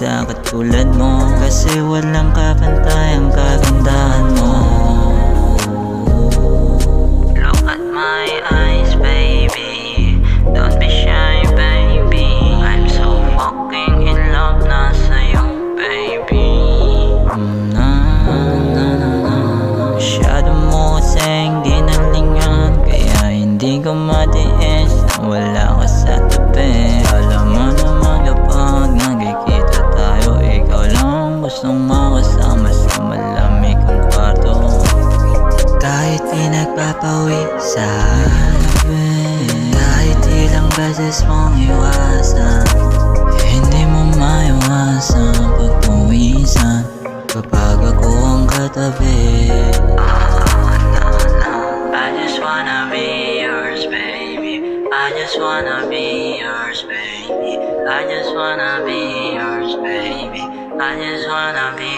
maganda katulad mo, kasi walang kapantay ang kagandahan mo. Look at my eyes, baby, don't be shy, baby. I'm so fucking in love na sa'yo, baby. Masyado mo kasing ginalingan, kaya hindi ko matiis na wala ka sa tabi. Alam mo naman kapag nagkikita tayo, ikaw lang ang gustong makasama sa malamig kong kwarto. Kahit di nagpapawisan, kahit ilang beses mong iwasan, hindi mo maiwasan pagpawisan kapag ako ang katabi. I just wanna be yours, baby. I just wanna be yours, baby. I just wanna be yours, baby. I just wanna be